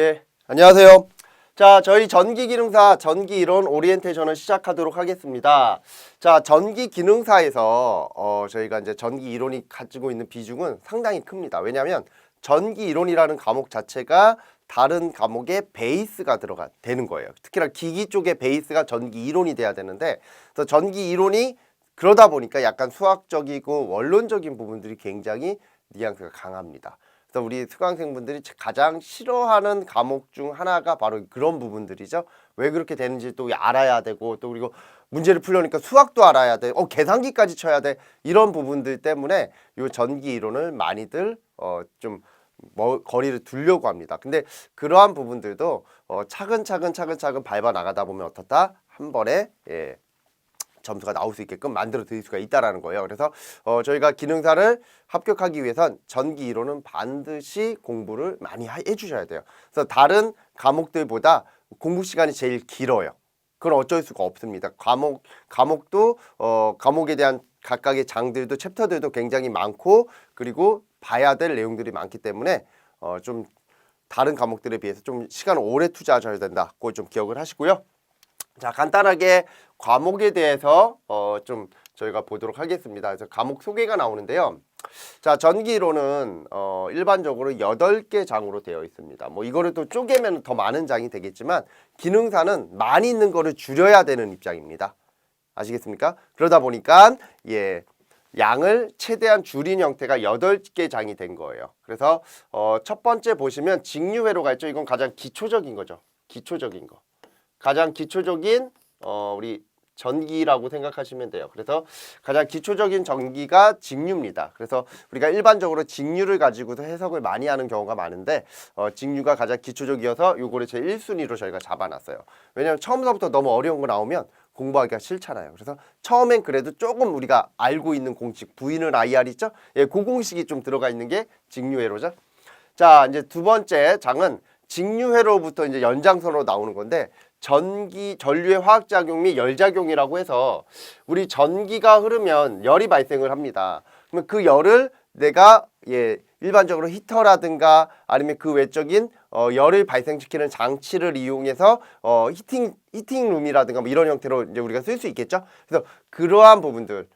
예, 안녕하세요. 자, 저희 전기기능사 전기이론 오리엔테이션을 시작하도록 하겠습니다. 자, 전기기능사에서 저희가 이제 전기이론이 가지고 있는 비중은 상당히 큽니다. 왜냐하면 전기이론이라는 과목 자체가 다른 과목의 베이스가 되는 거예요. 특히나 기기 쪽의 베이스가 전기이론이 돼야 되는데, 그래서 전기이론이 그러다 보니까 약간 수학적이고 원론적인 부분들이 굉장히 뉘앙스가 강합니다. 그래서 우리 수강생분들이 가장 싫어하는 과목 중 하나가 바로 그런 부분들이죠. 왜 그렇게 되는지 또 알아야 되고, 또 그리고 문제를 풀려니까 수학도 알아야 돼. 계산기까지 쳐야 돼. 이런 부분들 때문에 이 전기 이론을 많이들 좀 거리를 두려고 합니다. 근데 그러한 부분들도 차근차근 밟아 나가다 보면 어떻다? 한 번에 점수가 나올 수 있게끔 만들어 드릴 수가 있다라는 거예요. 그래서 저희가 기능사를 합격하기 위해선 전기 이론은 반드시 공부를 많이 해주셔야 돼요. 그래서 다른 과목들보다 공부 시간이 제일 길어요. 그건 어쩔 수가 없습니다. 과목도 과목에 대한 각각의 장들도 챕터들도 굉장히 많고, 그리고 봐야 될 내용들이 많기 때문에 좀 다른 과목들에 비해서 좀 시간을 오래 투자하셔야 된다. 그걸 좀 기억을 하시고요. 자, 간단하게 과목에 대해서 좀 저희가 보도록 하겠습니다. 그래서 과목 소개가 나오는데요. 자, 전기이론은 일반적으로 8개 장으로 되어 있습니다. 뭐 이거를 또 쪼개면 더 많은 장이 되겠지만, 기능사는 많이 있는 거를 줄여야 되는 입장입니다. 아시겠습니까? 그러다 보니까 양을 최대한 줄인 형태가 8개 장이 된 거예요. 그래서 첫 번째 보시면 직류회로가 있죠. 이건 가장 기초적인 거죠. 기초적인 거. 가장 기초적인 우리 전기라고 생각하시면 돼요. 그래서 가장 기초적인 전기가 직류입니다. 그래서 우리가 일반적으로 직류를 가지고서 해석을 많이 하는 경우가 많은데, 직류가 가장 기초적이어서 요거를 제 1순위로 저희가 잡아놨어요. 왜냐하면 처음부터 너무 어려운 거 나오면 공부하기가 싫잖아요. 그래서 처음엔 그래도 조금 우리가 알고 있는 공식, V는 IR 있죠? 그 공식이 좀 들어가 있는 게 직류회로죠. 자, 이제 두 번째 장은 직류회로부터 이제 연장선으로 나오는 건데, 전류의 화학작용 및 열작용이라고 해서 우리 전기가 흐르면 열이 발생을 합니다. 그러면 그 열을 내가 일반적으로 히터라든가 아니면 그 외적인 열을 발생시키는 장치를 이용해서 히팅룸이라든가 뭐 이런 형태로 이제 우리가 쓸 수 있겠죠. 그래서 그러한 부분들을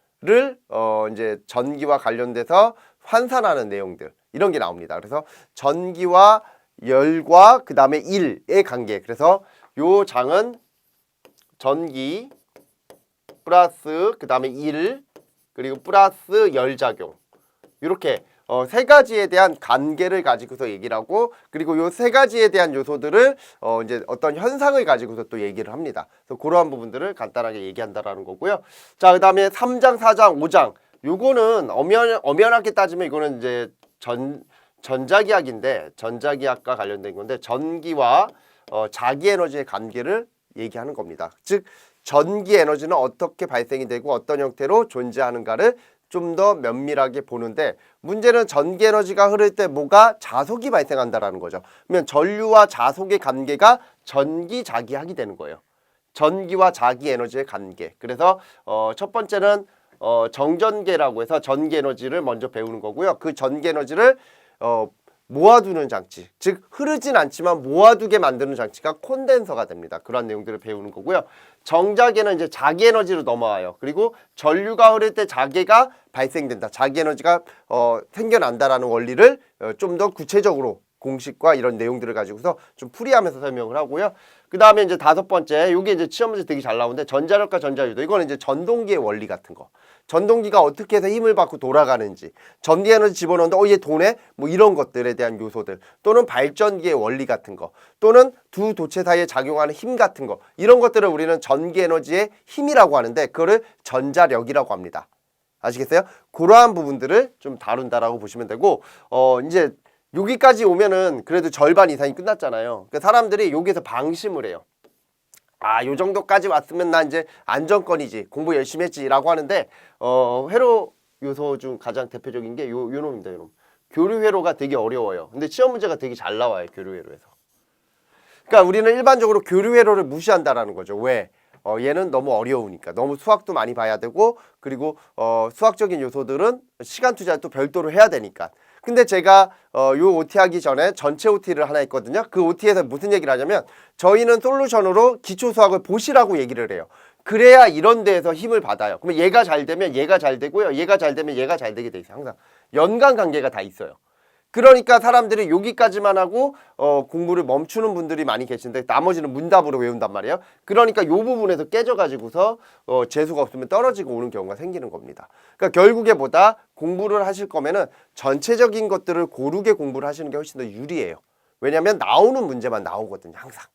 이제 전기와 관련돼서 환산하는 내용들, 이런 게 나옵니다. 그래서 전기와 열과 그 다음에 일의 관계. 그래서 요 장은 전기 플러스 그 다음에 일 그리고 플러스 열작용, 이렇게 세 가지에 대한 관계를 가지고서 얘기를 하고, 그리고 요 세 가지에 대한 요소들을 이제 어떤 현상을 가지고서 또 얘기를 합니다. 그래서 그러한 부분들을 간단하게 얘기한다라는 거고요. 자, 그 다음에 3장, 4장, 5장. 요거는 엄연하게 따지면 이거는 이제 전자기학인데, 전자기학과 관련된 건데, 전기와 자기 에너지의 관계를 얘기하는 겁니다. 즉, 전기 에너지는 어떻게 발생이 되고 어떤 형태로 존재하는가를 좀 더 면밀하게 보는데, 문제는 전기 에너지가 흐를 때 뭐가 자속이 발생한다라는 거죠. 그러면 전류와 자속의 관계가 전기자기학이 되는 거예요. 전기와 자기 에너지의 관계. 그래서 첫 번째는 정전계라고 해서 전기 에너지를 먼저 배우는 거고요. 그 전기 에너지를 모아두는 장치, 즉 흐르진 않지만 모아두게 만드는 장치가 콘덴서가 됩니다. 그런 내용들을 배우는 거고요. 정자계는 이제 자기 에너지로 넘어와요. 그리고 전류가 흐를 때 자계가 발생된다, 자기 에너지가 생겨난다라는 원리를 좀 더 구체적으로 공식과 이런 내용들을 가지고서 좀 풀이하면서 설명을 하고요. 그 다음에 이제 5번째, 요게 이제 시험 문제 되게 잘 나오는데, 전자력과 전자유도. 이거는 이제 전동기의 원리 같은 거. 전동기가 어떻게 해서 힘을 받고 돌아가는지, 전기 에너지 집어넣는데 얘 도네? 뭐 이런 것들에 대한 요소들, 또는 발전기의 원리 같은 거, 또는 두 도체 사이에 작용하는 힘 같은 거, 이런 것들을 우리는 전기 에너지의 힘이라고 하는데, 그거를 전자력이라고 합니다. 아시겠어요? 그러한 부분들을 좀 다룬다라고 보시면 되고, 이제 여기까지 오면은 그래도 절반 이상이 끝났잖아요. 그러니까 사람들이 여기에서 방심을 해요. 요 정도까지 왔으면 나 이제 안정권이지, 공부 열심히 했지 라고 하는데, 회로 요소 중 가장 대표적인 게 요 놈입니다. 요 놈. 교류회로가 되게 어려워요. 근데 시험 문제가 되게 잘 나와요, 교류회로에서. 그러니까 우리는 일반적으로 교류회로를 무시한다라는 거죠. 왜? 얘는 너무 어려우니까. 너무 수학도 많이 봐야 되고, 그리고 수학적인 요소들은 시간 투자를 또 별도로 해야 되니까. 근데 제가 요 OT 하기 전에 전체 OT를 하나 했거든요. 그 OT에서 무슨 얘기를 하냐면 저희는 솔루션으로 기초 수학을 보시라고 얘기를 해요. 그래야 이런 데에서 힘을 받아요. 그러면 얘가 잘 되면 얘가 잘 되고요. 얘가 잘 되면 얘가 잘 되게 돼 있어요. 항상 연관 관계가 다 있어요. 그러니까 사람들이 여기까지만 하고 공부를 멈추는 분들이 많이 계신데 나머지는 문답으로 외운단 말이에요. 그러니까 이 부분에서 깨져가지고서 재수가 없으면 떨어지고 오는 경우가 생기는 겁니다. 그러니까 결국에 보다 공부를 하실 거면은 전체적인 것들을 고르게 공부를 하시는 게 훨씬 더 유리해요. 왜냐하면 나오는 문제만 나오거든요. 항상.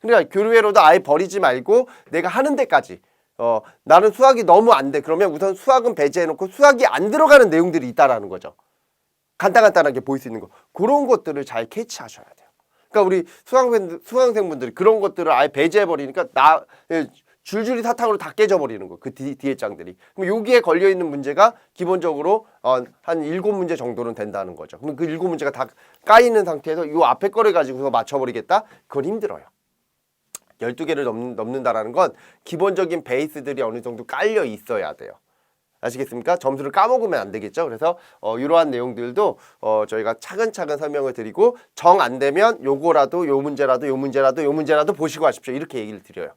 그러니까 교류회로도 아예 버리지 말고 내가 하는 데까지 나는 수학이 너무 안 돼. 그러면 우선 수학은 배제해놓고 수학이 안 들어가는 내용들이 있다라는 거죠. 간단하게 보일 수 있는 거. 그런 것들을 잘 캐치하셔야 돼요. 그러니까 우리 수강생분들이 그런 것들을 아예 배제해버리니까 줄줄이 사탕으로 다 깨져버리는 거. 그 뒤에 장들이. 그럼 여기에 걸려있는 문제가 기본적으로 한 7문제 정도는 된다는 거죠. 그럼 그 7문제가 다 까이는 상태에서 요 앞에 거를 가지고서 맞춰버리겠다? 그건 힘들어요. 12개를 넘는다라는 건 기본적인 베이스들이 어느 정도 깔려 있어야 돼요. 아시겠습니까? 점수를 까먹으면 안 되겠죠. 그래서 이러한 내용들도 저희가 차근차근 설명을 드리고 정 안 되면 요거라도 요 문제라도 보시고 하십시오. 이렇게 얘기를 드려요.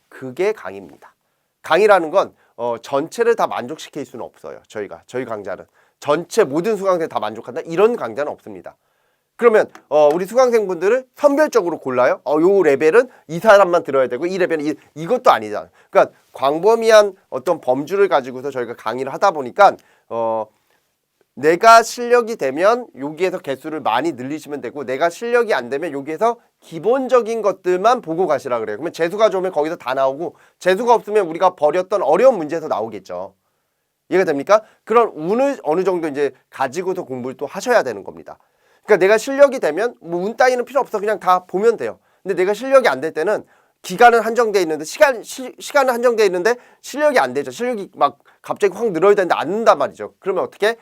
그게 강의입니다. 강의라는 건 전체를 다 만족시킬 수는 없어요. 저희 강좌는 전체 모든 수강생 다 만족한다 이런 강좌는 없습니다. 그러면 우리 수강생분들을 선별적으로 골라요. 요 레벨은 이 사람만 들어야 되고 이 레벨은 이것도 아니잖아요. 그러니까 광범위한 어떤 범주를 가지고서 저희가 강의를 하다 보니까 내가 실력이 되면 여기에서 개수를 많이 늘리시면 되고 내가 실력이 안 되면 여기에서 기본적인 것들만 보고 가시라 그래요. 그러면 재수가 좋으면 거기서 다 나오고 재수가 없으면 우리가 버렸던 어려운 문제에서 나오겠죠. 이해가 됩니까? 그런 운을 어느 정도 이제 가지고서 공부를 또 하셔야 되는 겁니다. 그러니까 내가 실력이 되면 뭐 운 따위는 필요 없어. 그냥 다 보면 돼요. 근데 내가 실력이 안 될 때는 기간은 한정돼 있는데 시간은 한정돼 있는데 실력이 안 되죠. 실력이 막 갑자기 확 늘어야 되는데 안 는단 말이죠. 그러면 어떻게?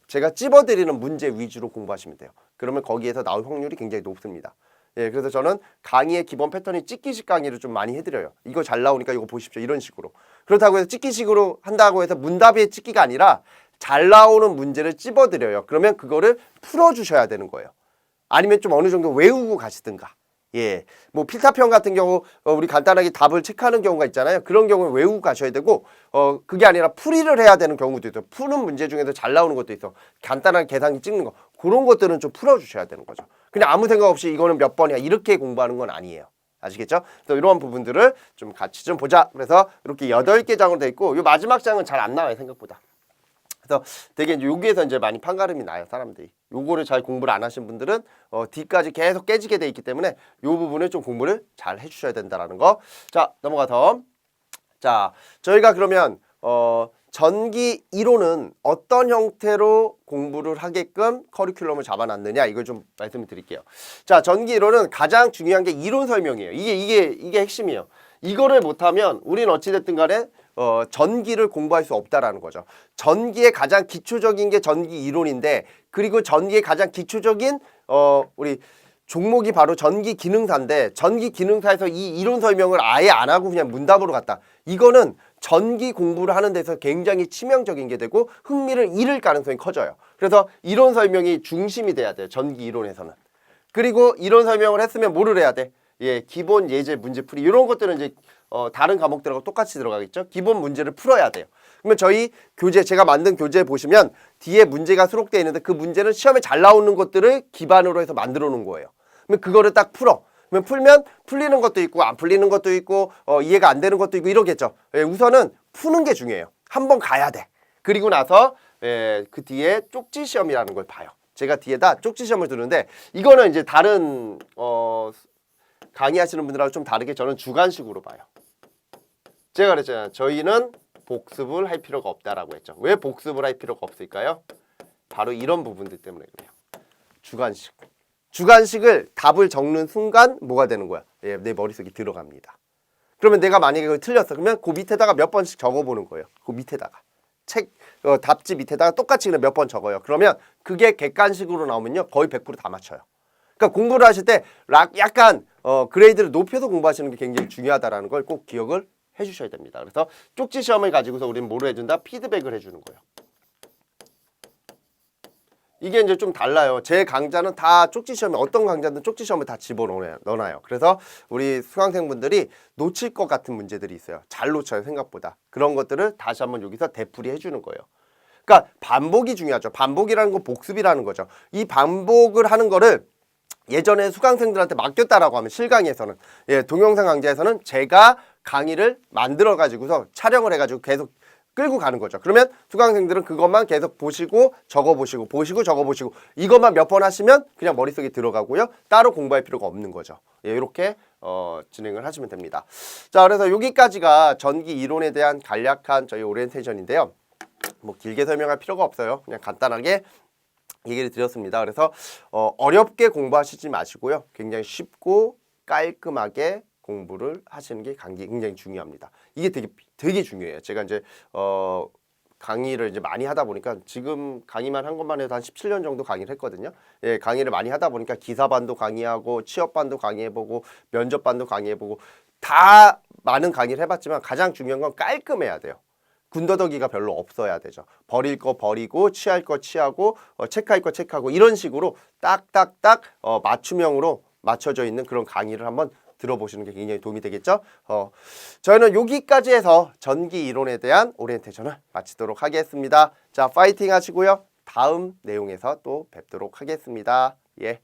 제가 찝어드리는 문제 위주로 공부하시면 돼요. 그러면 거기에서 나올 확률이 굉장히 높습니다. 그래서 저는 강의의 기본 패턴이 찍기식 강의를 좀 많이 해드려요. 이거 잘 나오니까 이거 보십시오. 이런 식으로. 그렇다고 해서 찍기식으로 한다고 해서 문답의 찍기가 아니라 잘 나오는 문제를 찝어드려요. 그러면 그거를 풀어주셔야 되는 거예요. 아니면 좀 어느 정도 외우고 가시든가. 뭐 필타평 같은 경우 우리 간단하게 답을 체크하는 경우가 있잖아요. 그런 경우는 외우고 가셔야 되고 그게 아니라 풀이를 해야 되는 경우도 있어요. 푸는 문제 중에서 잘 나오는 것도 있어. 간단하게 계산기 찍는 거. 그런 것들은 좀 풀어주셔야 되는 거죠. 그냥 아무 생각 없이 이거는 몇 번이야 이렇게 공부하는 건 아니에요. 아시겠죠? 그래서 이런 부분들을 좀 같이 좀 보자. 그래서 이렇게 8개 장으로 돼 있고 이 마지막 장은 잘 안 나와요. 생각보다. 그래서 되게 이제 여기에서 이제 많이 판가름이 나요, 사람들이. 요거를 잘 공부를 안 하신 분들은 뒤까지 계속 깨지게 돼 있기 때문에 요 부분을 좀 공부를 잘 해주셔야 된다라는 거. 자, 넘어가서 자, 저희가 그러면 전기 이론은 어떤 형태로 공부를 하게끔 커리큘럼을 잡아놨느냐 이걸 좀 말씀을 드릴게요. 자, 전기 이론은 가장 중요한 게 이론 설명이에요. 이게 핵심이에요. 이거를 못하면 우리는 어찌됐든 간에 전기를 공부할 수 없다라는 거죠. 전기의 가장 기초적인 게 전기 이론인데 그리고 전기의 가장 기초적인 우리 종목이 바로 전기 기능사인데 전기 기능사에서 이 이론 설명을 아예 안 하고 그냥 문답으로 갔다. 이거는 전기 공부를 하는 데서 굉장히 치명적인 게 되고 흥미를 잃을 가능성이 커져요. 그래서 이론 설명이 중심이 돼야 돼요. 전기 이론에서는. 그리고 이론 설명을 했으면 뭐를 해야 돼? 기본 예제 문제풀이 이런 것들은 이제 다른 과목들하고 똑같이 들어가겠죠. 기본 문제를 풀어야 돼요. 그러면 저희 교재 제가 만든 교재 보시면 뒤에 문제가 수록되어 있는데 그 문제는 시험에 잘 나오는 것들을 기반으로 해서 만들어 놓은 거예요. 그러면 그거를 딱 풀어. 그러면 풀면 풀리는 것도 있고 안 풀리는 것도 있고 이해가 안 되는 것도 있고 이러겠죠. 우선은 푸는 게 중요해요. 한번 가야 돼. 그리고 나서 그 뒤에 쪽지 시험이라는 걸 봐요. 제가 뒤에다 쪽지 시험을 두는데 이거는 이제 다른 강의하시는 분들하고 좀 다르게 저는 주관식으로 봐요. 제가 그랬잖아요. 저희는 복습을 할 필요가 없다라고 했죠. 왜 복습을 할 필요가 없을까요? 바로 이런 부분들 때문에 그래요. 주관식. 주관식을 답을 적는 순간 뭐가 되는 거야? 내 머릿속에 들어갑니다. 그러면 내가 만약에 그걸 틀렸어. 그러면 그 밑에다가 몇 번씩 적어보는 거예요. 그 밑에다가. 책 답지 밑에다가 똑같이 그냥 몇 번 적어요. 그러면 그게 객관식으로 나오면요. 거의 100% 다 맞춰요. 그러니까 공부를 하실 때 약간 그레이드를 높여서 공부하시는 게 굉장히 중요하다는 걸 꼭 기억을 해주셔야 됩니다. 그래서 쪽지 시험을 가지고서 우리는 뭐를 해준다? 피드백을 해주는 거예요. 이게 이제 좀 달라요. 제 강좌는 다 쪽지 시험에 어떤 강좌든 쪽지 시험에 다 집어넣어놔요. 그래서 우리 수강생분들이 놓칠 것 같은 문제들이 있어요. 잘 놓쳐요, 생각보다. 그런 것들을 다시 한번 여기서 되풀이 해주는 거예요. 그러니까 반복이 중요하죠. 반복이라는 건 복습이라는 거죠. 이 반복을 하는 거를 예전에 수강생들한테 맡겼다라고 하면 실강에서는 동영상 강좌에서는 제가 강의를 만들어 가지고서 촬영을 해가지고 계속 끌고 가는 거죠. 그러면 수강생들은 그것만 계속 보시고 적어보시고 보시고 적어보시고 이것만 몇 번 하시면 그냥 머릿속에 들어가고요. 따로 공부할 필요가 없는 거죠. 이렇게 진행을 하시면 됩니다. 자, 그래서 여기까지가 전기 이론에 대한 간략한 저희 오리엔테이션인데요. 뭐 길게 설명할 필요가 없어요. 그냥 간단하게 얘기를 드렸습니다. 그래서 어렵게 공부하시지 마시고요. 굉장히 쉽고 깔끔하게 공부를 하시는 게 굉장히 중요합니다. 이게 되게 중요해요. 제가 이제 강의를 이제 많이 하다 보니까 지금 강의만 한 것만 해도 한 17년 정도 강의를 했거든요. 강의를 많이 하다 보니까 기사반도 강의하고 취업반도 강의해보고 면접반도 강의해보고 다 많은 강의를 해봤지만 가장 중요한 건 깔끔해야 돼요. 군더더기가 별로 없어야 되죠. 버릴 거 버리고 취할 거 취하고 체크할 거 체크하고 이런 식으로 딱딱딱 맞춤형으로 맞춰져 있는 그런 강의를 한번 들어보시는 게 굉장히 도움이 되겠죠. 저희는 여기까지 해서 전기 이론에 대한 오리엔테이션을 마치도록 하겠습니다. 자, 파이팅 하시고요. 다음 내용에서 또 뵙도록 하겠습니다. 예.